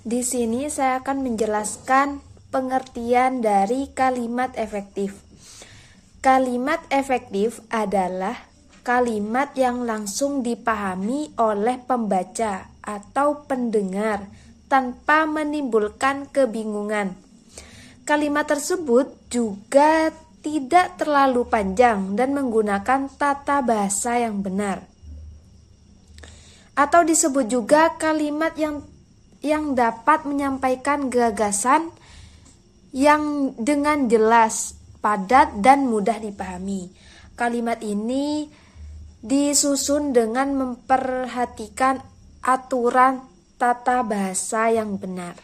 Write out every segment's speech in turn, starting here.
Di sini saya akan menjelaskan pengertian dari kalimat efektif. Kalimat efektif adalah kalimat yang langsung dipahami oleh pembaca atau pendengar tanpa menimbulkan kebingungan. Kalimat tersebut juga tidak terlalu panjang dan menggunakan tata bahasa yang benar. Atau disebut juga kalimat yang dapat menyampaikan gagasan yang dengan jelas, padat, dan mudah dipahami. Kalimat ini disusun dengan memperhatikan aturan tata bahasa yang benar.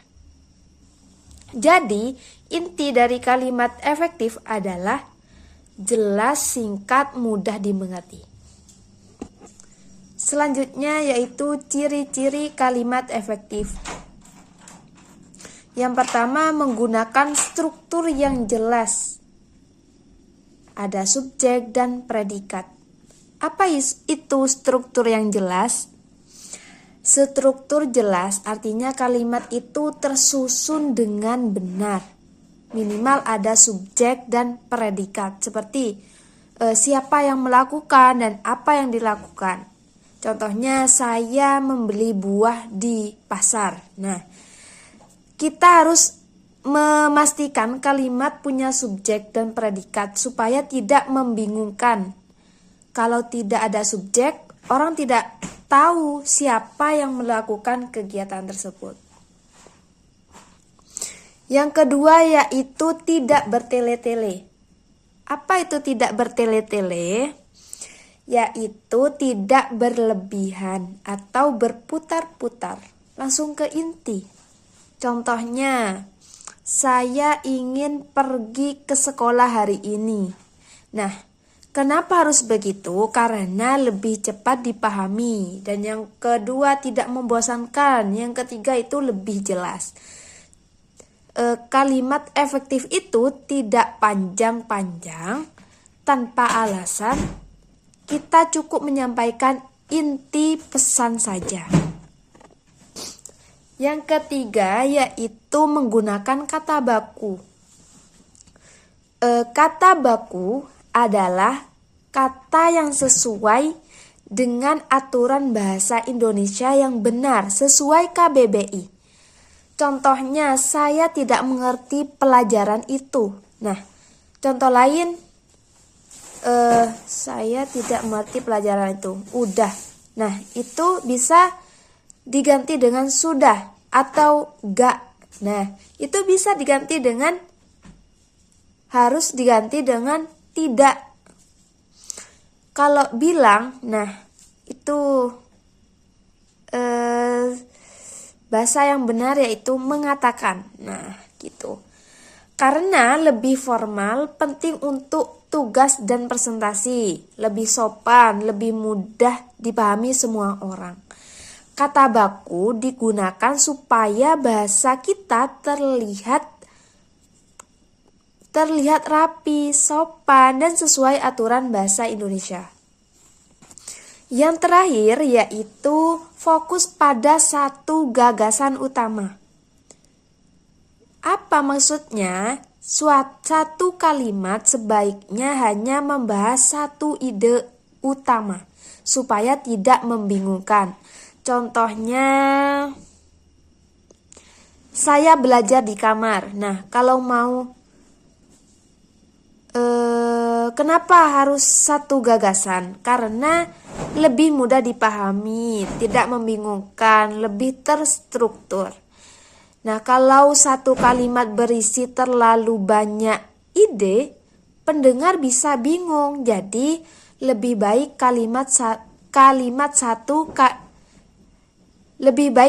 Jadi, inti dari kalimat efektif adalah jelas, singkat, mudah dimengerti. Selanjutnya yaitu ciri-ciri kalimat efektif. Yang pertama, menggunakan struktur yang jelas. Ada subjek dan predikat. Apa itu struktur yang jelas? Struktur jelas artinya kalimat itu tersusun dengan benar. Minimal ada subjek dan predikat seperti siapa yang melakukan dan apa yang dilakukan. Contohnya, saya membeli buah di pasar. Nah, kita harus memastikan kalimat punya subjek dan predikat supaya tidak membingungkan. Kalau tidak ada subjek, orang tidak tahu siapa yang melakukan kegiatan tersebut. Yang kedua yaitu tidak bertele-tele. Apa itu tidak bertele-tele? Yaitu tidak berlebihan atau berputar-putar, langsung ke inti. Contohnya, saya ingin pergi ke sekolah hari ini. Nah, kenapa harus begitu? Karena lebih cepat dipahami. Dan yang kedua tidak membosankan. Yang ketiga itu lebih jelas. Kalimat efektif itu tidak panjang-panjang, tanpa alasan. Kita cukup menyampaikan inti pesan saja. Yang ketiga yaitu menggunakan kata baku. Kata baku adalah kata yang sesuai dengan aturan bahasa Indonesia yang benar sesuai KBBI. Contohnya, saya tidak mengerti pelajaran itu. Nah, contoh lain, saya tidak mengerti pelajaran itu. Udah. Nah, itu bisa diganti dengan sudah atau gak. Nah, itu bisa diganti dengan, harus diganti dengan tidak. Kalau bilang, nah itu bahasa yang benar yaitu mengatakan. Nah, gitu. Karena lebih formal, penting untuk tugas dan presentasi, lebih sopan, lebih mudah dipahami semua orang. Kata baku digunakan supaya bahasa kita terlihat rapi, sopan, dan sesuai aturan bahasa Indonesia. Yang terakhir yaitu fokus pada satu gagasan utama. Apa maksudnya? Satu kalimat sebaiknya hanya membahas satu ide utama supaya tidak membingungkan. Contohnya, saya belajar di kamar. Nah, kalau mau kenapa harus satu gagasan? Karena lebih mudah dipahami, tidak membingungkan, lebih terstruktur. Nah, kalau satu kalimat berisi terlalu banyak ide, pendengar bisa bingung. Jadi, lebih baik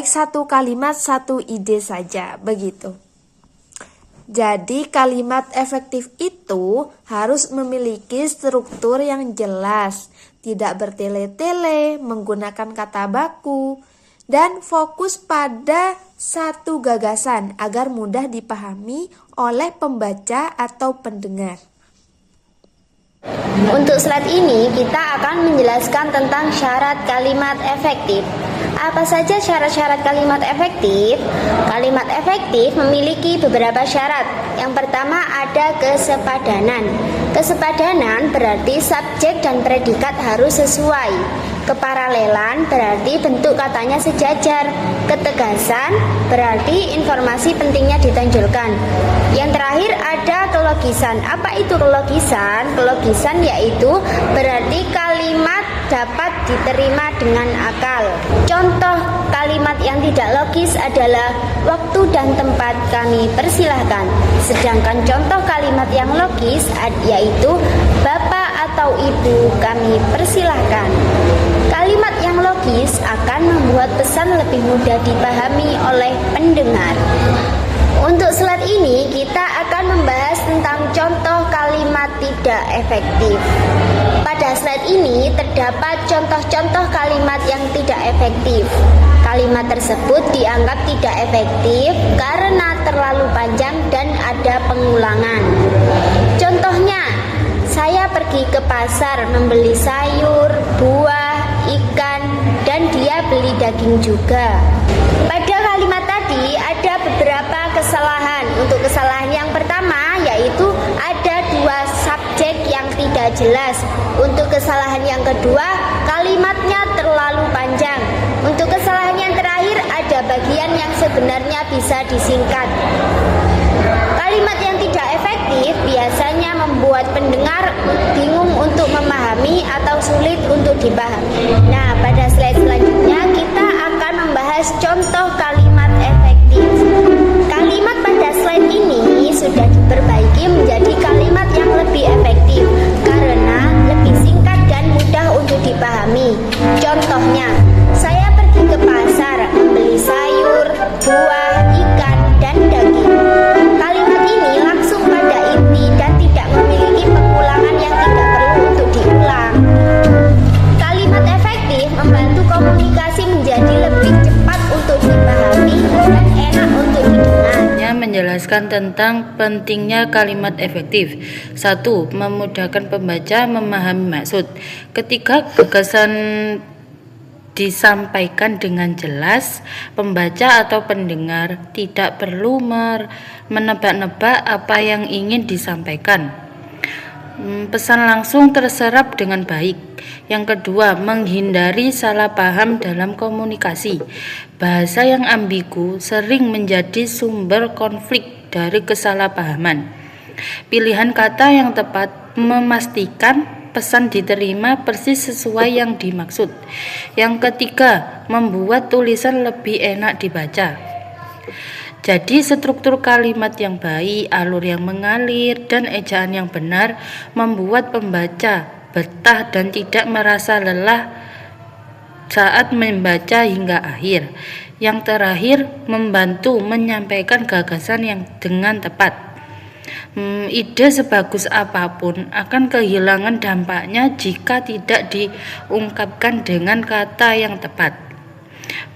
satu kalimat satu ide saja, begitu. Jadi, kalimat efektif itu harus memiliki struktur yang jelas, tidak bertele-tele, menggunakan kata baku, dan fokus pada satu gagasan agar mudah dipahami oleh pembaca atau pendengar. Untuk slide ini kita akan menjelaskan tentang syarat kalimat efektif. Apa saja syarat-syarat kalimat efektif? Kalimat efektif memiliki beberapa syarat. Yang pertama ada kesepadanan. Kesepadanan berarti subjek dan predikat harus sesuai. Keparalelan berarti bentuk katanya sejajar. Ketegasan berarti informasi pentingnya ditonjolkan. Yang terakhir ada kelogisan. Apa itu kelogisan? Kelogisan yaitu berarti kalimat dapat diterima dengan akal. Contoh kalimat yang tidak logis adalah waktu dan tempat kami persilahkan. Sedangkan contoh kalimat yang logis yaitu bapak atau ibu kami persilahkan. Kalimat yang logis akan membuat pesan lebih mudah dipahami oleh pendengar. Untuk slide ini kita akan membahas tentang contoh kalimat tidak efektif. Pada slide ini terdapat contoh-contoh kalimat yang tidak efektif. Kalimat tersebut dianggap tidak efektif karena terlalu panjang dan ada pengulangan. Contohnya, saya pergi ke pasar membeli sayur, buah, ikan, dan dia beli daging juga. Pada kalimat tadi ada beberapa kesalahan. Untuk kesalahan yang pertama yaitu ada dua subjek yang tidak jelas. Untuk kesalahan yang kedua, kalimatnya terlalu panjang. Untuk kesalahan yang terakhir ada bagian yang sebenarnya bisa disingkat. Kalimat yang tidak efektif biasanya membuat pendengar bingung untuk memahami atau sulit untuk dipahami. Nah, pada slide selanjutnya kita akan membahas contoh kalimat efektif. Kalimat pada slide ini sudah diperbaiki menjadi kalimat yang lebih efektif karena lebih singkat dan mudah untuk dipahami. Contohnya, saya pergi ke pasar membeli sayur, buah, ikan, dan daging. Kalimat ini langsung pada inti dan tidak memiliki pengulangan yang tidak perlu untuk diulang. Kalimat efektif membantu komunikasi menjadi lebih cepat untuk dipahami dan enak untuk didengar. Menjelaskan tentang pentingnya kalimat efektif. 1. Memudahkan pembaca memahami maksud. Ketika gagasan disampaikan dengan jelas, pembaca atau pendengar tidak perlu menebak-nebak apa yang ingin disampaikan. Pesan langsung terserap dengan baik. Yang kedua, menghindari salah paham dalam komunikasi. Bahasa yang ambigu sering menjadi sumber konflik dari kesalahpahaman. Pilihan kata yang tepat memastikan pesan diterima persis sesuai yang dimaksud. Yang ketiga, membuat tulisan lebih enak dibaca. Jadi struktur kalimat yang baik, alur yang mengalir, dan ejaan yang benar membuat pembaca betah dan tidak merasa lelah saat membaca hingga akhir. Yang terakhir, membantu menyampaikan gagasan yang dengan tepat. Ide sebagus apapun akan kehilangan dampaknya jika tidak diungkapkan dengan kata yang tepat.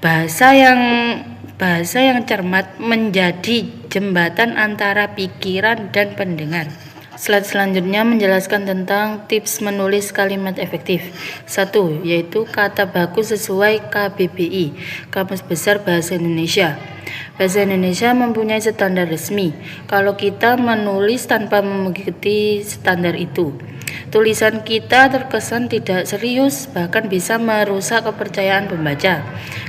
Bahasa yang cermat menjadi jembatan antara pikiran dan pendengar. Slide selanjutnya menjelaskan tentang tips menulis kalimat efektif. 1. Yaitu kata baku sesuai KBBI, Kamus Besar Bahasa Indonesia. Bahasa Indonesia mempunyai standar resmi. Kalau kita menulis tanpa mengikuti standar itu, tulisan kita terkesan tidak serius, bahkan bisa merusak kepercayaan pembaca.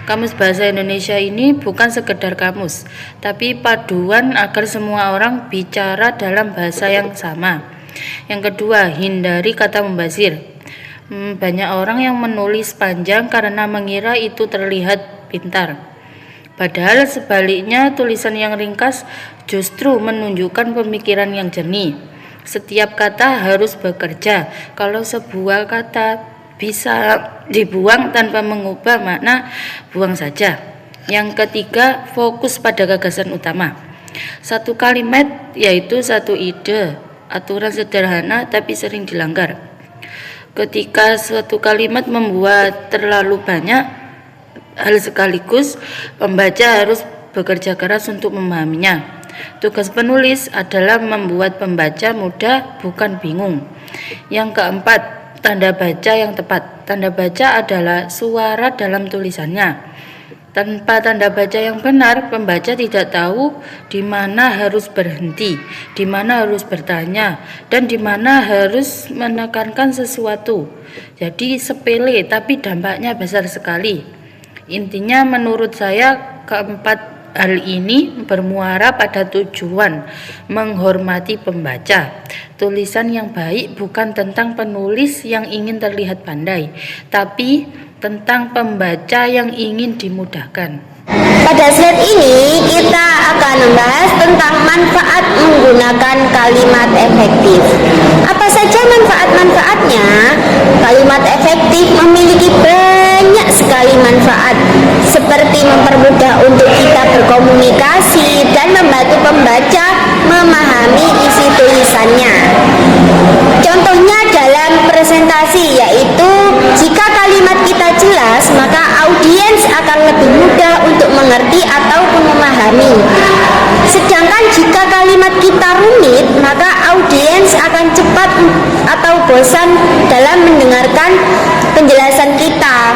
Kamus Bahasa Indonesia ini bukan sekedar kamus, tapi paduan agar semua orang bicara dalam bahasa yang sama. Yang kedua, hindari kata membazir. Banyak orang yang menulis panjang karena mengira itu terlihat pintar. Padahal sebaliknya, tulisan yang ringkas justru menunjukkan pemikiran yang jernih. Setiap kata harus bekerja. Kalau sebuah kata bisa dibuang tanpa mengubah makna, buang saja. Yang ketiga, fokus pada gagasan utama. Satu kalimat yaitu satu ide, aturan sederhana tapi sering dilanggar. Ketika suatu kalimat membuat terlalu banyak hal sekaligus, pembaca harus bekerja keras untuk memahaminya. Tugas penulis adalah membuat pembaca mudah, bukan bingung. Yang keempat, tanda baca yang tepat. Tanda baca adalah suara dalam tulisannya. Tanpa tanda baca yang benar, pembaca tidak tahu di mana harus berhenti, di mana harus bertanya, dan di mana harus menekankan sesuatu. Jadi sepele, tapi dampaknya besar sekali. Intinya menurut saya keempat hal ini bermuara pada tujuan menghormati pembaca. Tulisan yang baik bukan tentang penulis yang ingin terlihat pandai, tapi tentang pembaca yang ingin dimudahkan. Pada slide ini kita akan membahas tentang manfaat menggunakan kalimat efektif. Apa saja manfaat-manfaatnya? Kalimat efektif memiliki banyak sekali manfaat, seperti mempermudah untuk kita berkomunikasi dan membantu pembaca memahami isi tulisannya. Contohnya dalam presentasi, yaitu jika kalimat kita jelas, maka audiens akan lebih mudah untuk mengerti ataupun memahami. Sedangkan jika kalimat kita rumit, maka audiens akan cepat atau bosan dalam mendengarkan penjelasan kita.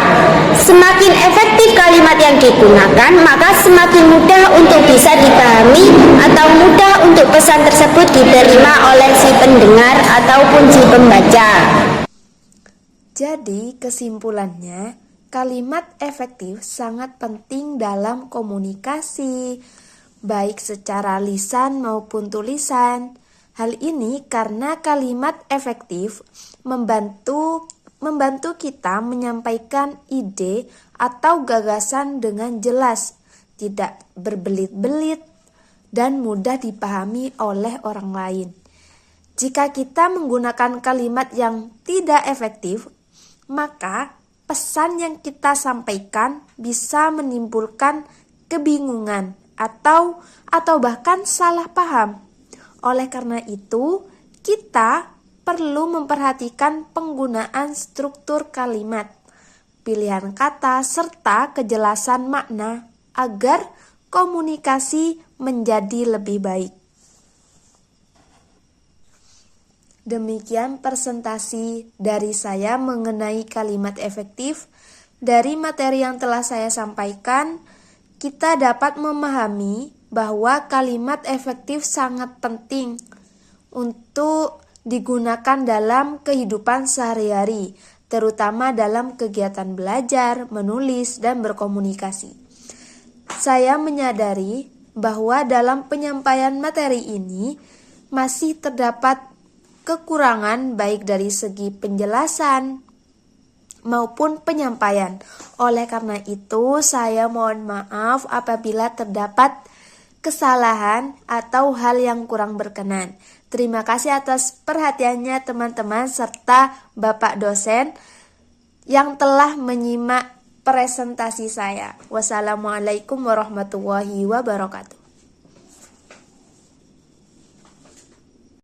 Semakin efektif kalimat yang digunakan, maka semakin mudah untuk bisa dipahami atau mudah untuk pesan tersebut diterima oleh si pendengar ataupun si pembaca. Jadi kesimpulannya, kalimat efektif sangat penting dalam komunikasi, baik secara lisan maupun tulisan. Hal ini karena kalimat efektif membantu kita menyampaikan ide atau gagasan dengan jelas, tidak berbelit-belit, dan mudah dipahami oleh orang lain. Jika kita menggunakan kalimat yang tidak efektif, maka pesan yang kita sampaikan bisa menimbulkan kebingungan atau bahkan salah paham. Oleh karena itu, kita perlu memperhatikan penggunaan struktur kalimat, pilihan kata, serta kejelasan makna agar komunikasi menjadi lebih baik. Demikian presentasi dari saya mengenai kalimat efektif. Dari materi yang telah saya sampaikan, kita dapat memahami bahwa kalimat efektif sangat penting untuk digunakan dalam kehidupan sehari-hari, terutama dalam kegiatan belajar, menulis, dan berkomunikasi. Saya menyadari bahwa dalam penyampaian materi ini masih terdapat kekurangan baik dari segi penjelasan maupun penyampaian. Oleh karena itu, saya mohon maaf apabila terdapat kesalahan atau hal yang kurang berkenan. Terima kasih atas perhatiannya teman-teman serta Bapak dosen yang telah menyimak presentasi saya. Wassalamualaikum warahmatullahi wabarakatuh.